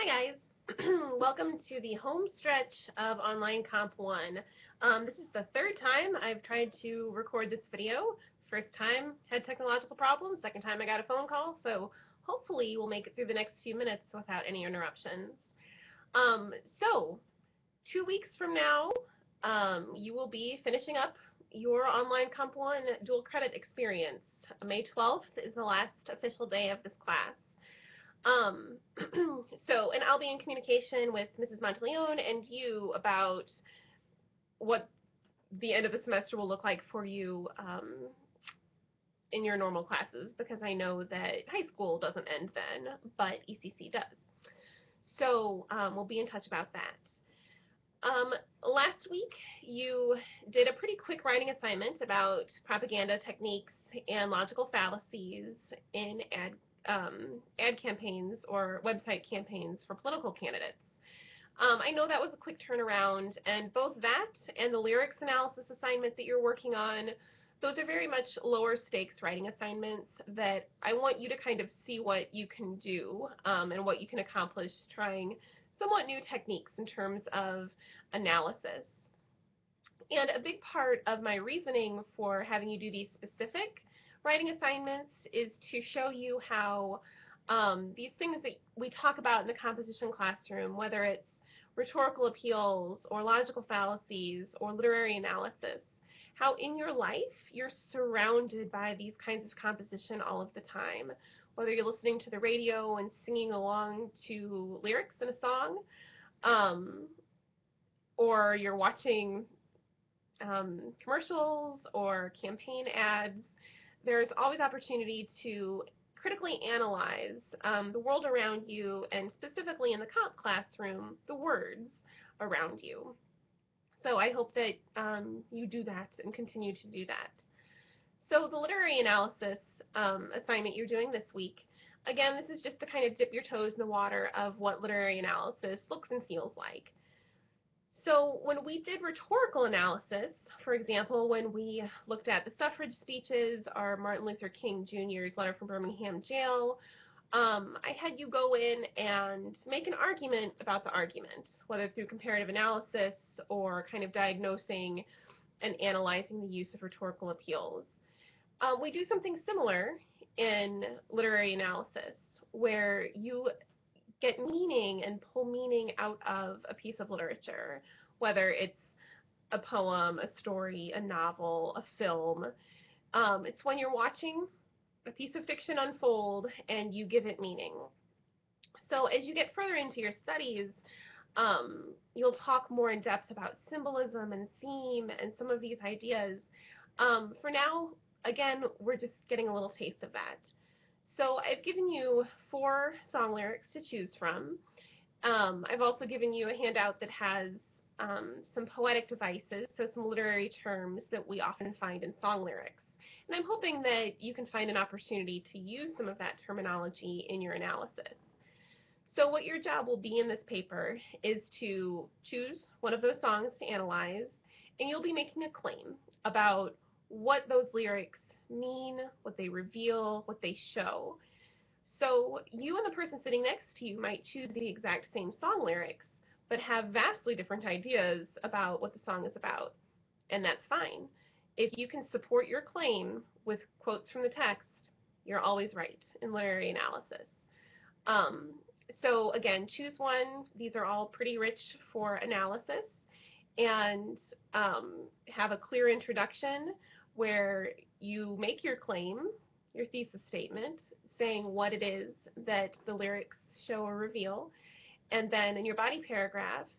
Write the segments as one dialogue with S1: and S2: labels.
S1: Hi guys, welcome to the home stretch of Online Comp 1. This is the third time I've tried to record this video. First time had technological problems, second time I got a phone call, so hopefully we'll make it through the next few minutes without any interruptions. Um, so, 2 weeks from now, you will be finishing up your Online Comp 1 dual credit experience. May 12th is the last official day of this class. Um, and I'll be in communication with Mrs. Monteleone and you about what the end of the semester will look like for you in your normal classes, because I know that high school doesn't end then, but ECC does. So we'll be in touch about that. Last week, you did a pretty quick writing assignment about propaganda techniques and logical fallacies in ad campaigns or website campaigns for political candidates. I know that was a quick turnaround, and both that and the lyrics analysis assignment that you're working on, those are very much lower stakes writing assignments that I want you to kind of see what you can do and what you can accomplish trying somewhat new techniques in terms of analysis. And a big part of my reasoning for having you do these specific writing assignments is to show you how these things that we talk about in the composition classroom, whether it's rhetorical appeals or logical fallacies or literary analysis, how in your life you're surrounded by these kinds of composition all of the time. Whether you're listening to the radio and singing along to lyrics in a song, or you're watching commercials or campaign ads, there's always opportunity to critically analyze the world around you, and specifically in the comp classroom, the words around you. So I hope that you do that and continue to do that. So the literary analysis assignment you're doing this week, again, this is just to kind of dip your toes in the water of what literary analysis looks and feels like. So when we did rhetorical analysis, for example, when we looked at the suffrage speeches or Martin Luther King Jr.'s letter from Birmingham jail, I had you go in and make an argument about the argument, whether through comparative analysis or kind of diagnosing and analyzing the use of rhetorical appeals. We do something similar in literary analysis, where you get meaning and pull meaning out of a piece of literature, whether it's a poem, a story, a novel, a film. It's when you're watching a piece of fiction unfold and you give it meaning. So as you get further into your studies, you'll talk more in depth about symbolism and theme and some of these ideas. For now, again, we're just getting a little taste of that. So I've given you 4 song lyrics to choose from. I've also given you a handout that has some poetic devices, so some literary terms that we often find in song lyrics. And I'm hoping that you can find an opportunity to use some of that terminology in your analysis. So what your job will be in this paper is to choose one of those songs to analyze, and you'll be making a claim about what those lyrics mean, what they reveal, what they show. So you and the person sitting next to you might choose the exact same song lyrics, but have vastly different ideas about what the song is about, and that's fine. If you can support your claim with quotes from the text, you're always right in literary analysis. So again, choose one. These are all pretty rich for analysis, and have a clear introduction where you make your claim, your thesis statement, saying what it is that the lyrics show or reveal, and then in your body paragraphs,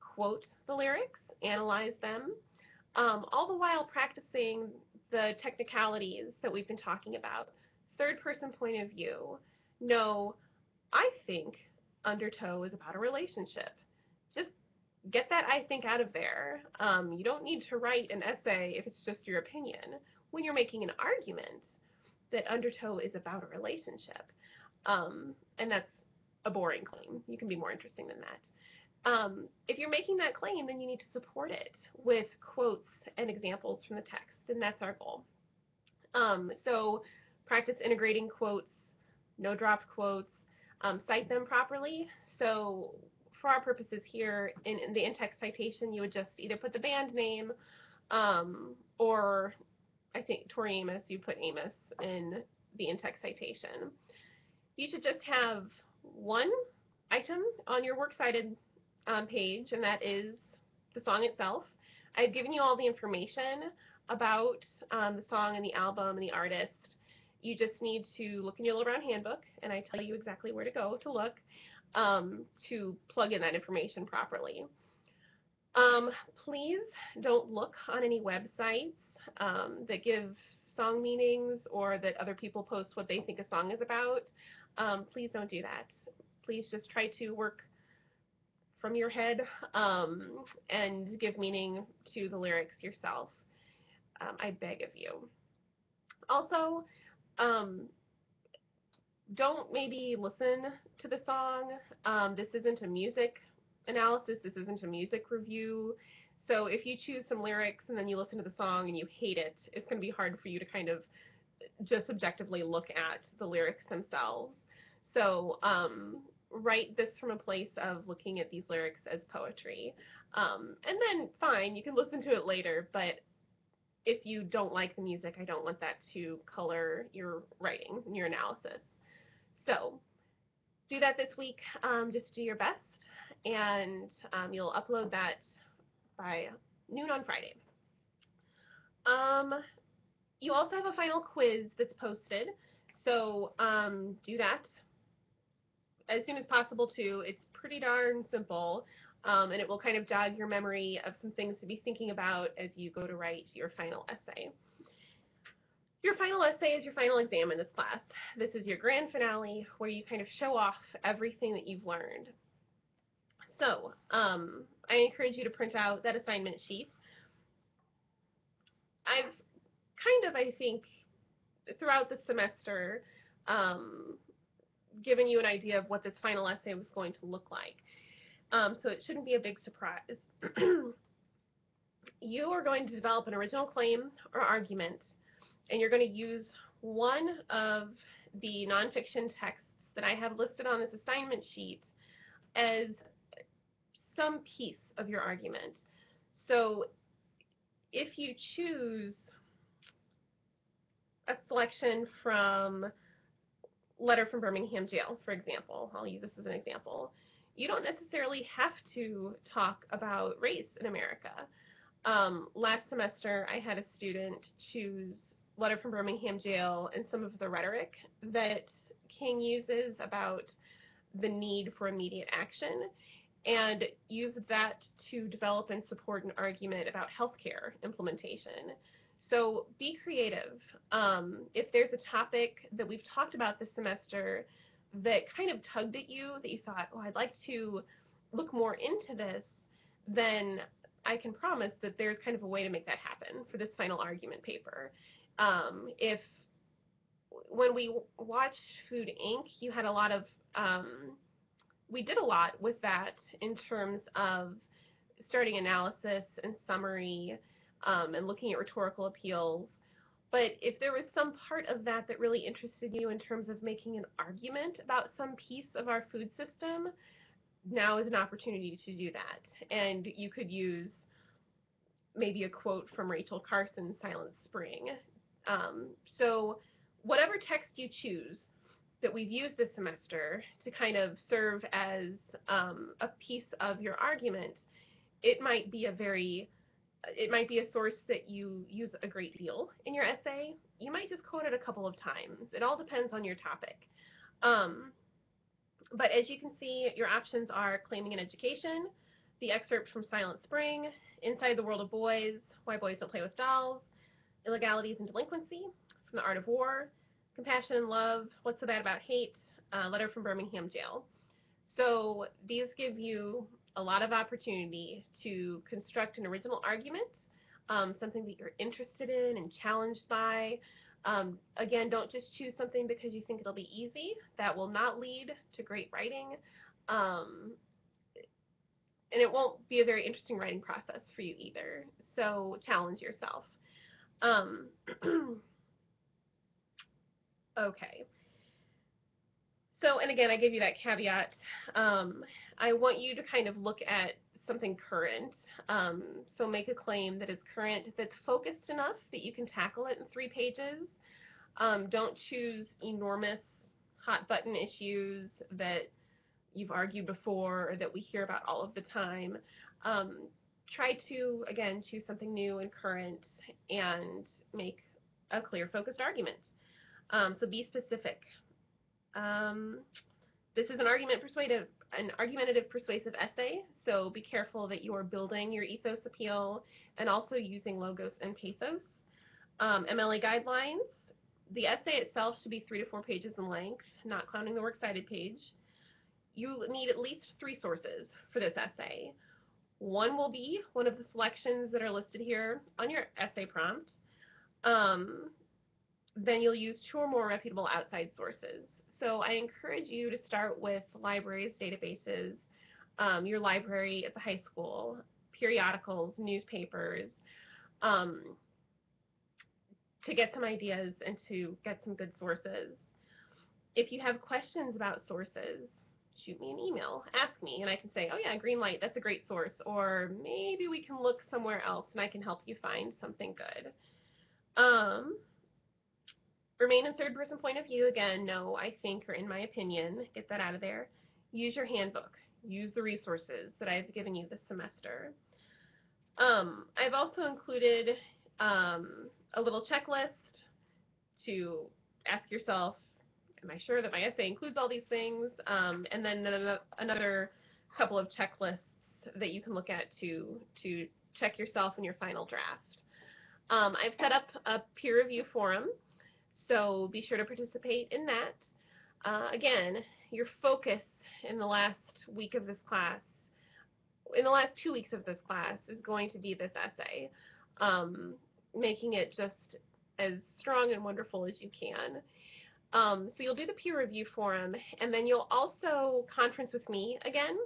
S1: quote the lyrics, analyze them, all the while practicing the technicalities that we've been talking about. Third person point of view. No, I think Undertow is about a relationship. Just get that I think out of there. You don't need to write an essay if it's just your opinion when you're making an argument that Undertow is about a relationship. And that's a boring claim. You can be more interesting than that. If you're making that claim, then you need to support it with quotes and examples from the text, and that's our goal. So practice integrating quotes, no dropped quotes, cite them properly. So for our purposes here, in the in-text citation, you would just either put the band name, or I think Tori Amos, you put Amos in the in-text citation. You should just have one item on your works cited page, and that is the song itself. I've given you all the information about the song and the album and the artist. You just need to look in your Little Brown Handbook, and I tell you exactly where to go to look to plug in that information properly. Please don't look on any websites that give song meanings or that other people post what they think a song is about. Please don't do that. Please just try to work from your head and give meaning to the lyrics yourself. I beg of you. Also, don't maybe listen to the song. This isn't a music analysis. This isn't a music review. So if you choose some lyrics and then you listen to the song and you hate it, it's going to be hard for you to kind of just objectively look at the lyrics themselves. So write this from a place of looking at these lyrics as poetry. And then fine, you can listen to it later, but if you don't like the music, I don't want that to color your writing and your analysis. So do that this week. Just do your best, and you'll upload that by noon on Friday. You also have a final quiz that's posted, so do that as soon as possible too. It's pretty darn simple, and it will kind of jog your memory of some things to be thinking about as you go to write your final essay. Your final essay is your final exam in this class. This is your grand finale where you kind of show off everything that you've learned. So I encourage you to print out that assignment sheet. I've kind of, I think, throughout the semester, given you an idea of what this final essay was going to look like. So it shouldn't be a big surprise. You are going to develop an original claim or argument, and you're going to use one of the nonfiction texts that I have listed on this assignment sheet as some piece of your argument. So if you choose a selection from Letter from Birmingham Jail, for example, I'll use this as an example, you don't necessarily have to talk about race in America. Last semester, I had a student choose Letter from Birmingham Jail and some of the rhetoric that King uses about the need for immediate action, and use that to develop and support an argument about healthcare implementation. So be creative. If there's a topic that we've talked about this semester that kind of tugged at you, that you thought, oh, I'd like to look more into this, then I can promise that there's kind of a way to make that happen for this final argument paper. If when we watched Food Inc., you had a lot of, we did a lot with that in terms of starting analysis and summary, and looking at rhetorical appeals. But if there was some part of that that really interested you in terms of making an argument about some piece of our food system, now is an opportunity to do that. And you could use maybe a quote from Rachel Carson's Silent Spring. So whatever text you choose that we've used this semester to kind of serve as a piece of your argument, it might be a source that you use a great deal in your essay. You might just quote it a couple of times. It all depends on your topic. But as you can see, your options are Claiming an Education, the excerpt from Silent Spring, Inside the World of Boys, Why Boys Don't Play with Dolls, Illegalities and Delinquency, From the Art of War, Compassion and Love, What's So Bad About Hate, Letter from Birmingham Jail. So these give you a lot of opportunity to construct an original argument, something that you're interested in and challenged by. Again, don't just choose something because you think it'll be easy. That will not lead to great writing, and it won't be a very interesting writing process for you either. So challenge yourself. Okay. So, and again, I gave you that caveat. I want you to kind of look at something current. So make a claim that is current, that's focused enough that you can tackle it in 3 pages. Don't choose enormous hot button issues that you've argued before or that we hear about all of the time. Um, Try to, again, choose something new and current and make a clear, focused argument. So be specific. Um, this is an argumentative, persuasive essay, so be careful that you are building your ethos appeal and also using logos and pathos. MLA guidelines. The essay itself should be 3 to 4 pages in length, not counting the works cited page. You need at least 3 sources for this essay. One will be one of the selections that are listed here on your essay prompt. Then you'll use 2 or more reputable outside sources. So I encourage you to start with libraries, databases, your library at the high school, periodicals, newspapers, um, to get some ideas and to get some good sources. If you have questions about sources, shoot me an email, ask me, and I can say, oh yeah, Greenlight, that's a great source, or maybe we can look somewhere else and I can help you find something good. Remain in third person point of view. Again, no, I think, or in my opinion, get that out of there. Use your handbook. Use the resources that I've given you this semester. I've also included a little checklist to ask yourself, am I sure that my essay includes all these things? And then another couple of checklists that you can look at to check yourself in your final draft. I've set up a peer review forum, so be sure to participate in that. Again, your focus in the last week of this class, in the last 2 weeks of this class, is going to be this essay, making it just as strong and wonderful as you can. So you'll do the peer review forum, and then you'll also conference with me again.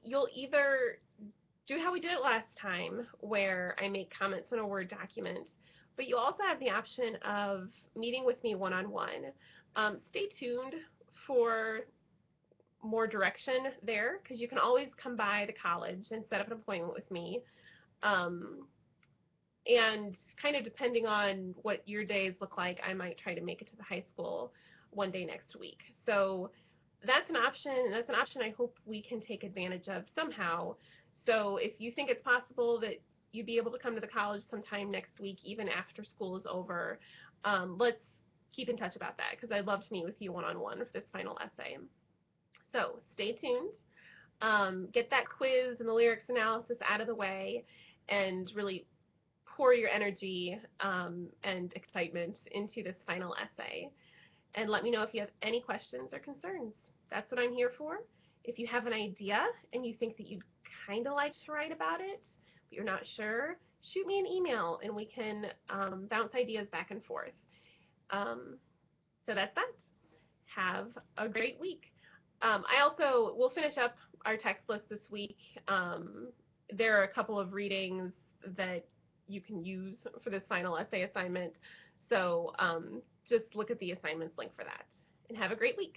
S1: You'll either do how we did it last time, where I make comments on a Word document, but you also have the option of meeting with me one-on-one. Stay tuned for more direction there, because you can always come by the college and set up an appointment with me. And kind of depending on what your days look like, I might try to make it to the high school one day next week. So that's an option, and that's an option I hope we can take advantage of somehow. So if you think it's possible that you'd be able to come to the college sometime next week, even after school is over, let's keep in touch about that, because I'd love to meet with you one-on-one for this final essay. So stay tuned. Get that quiz and the lyrics analysis out of the way, and really pour your energy and excitement into this final essay. And let me know if you have any questions or concerns. That's what I'm here for. If you have an idea and you think that you'd kind of like to write about it, but you're not sure, shoot me an email and we can bounce ideas back and forth. So that's that. Have a great week. I also will finish up our text list this week. There are a couple of readings that you can use for this final essay assignment. So just look at the assignments link for that. And have a great week.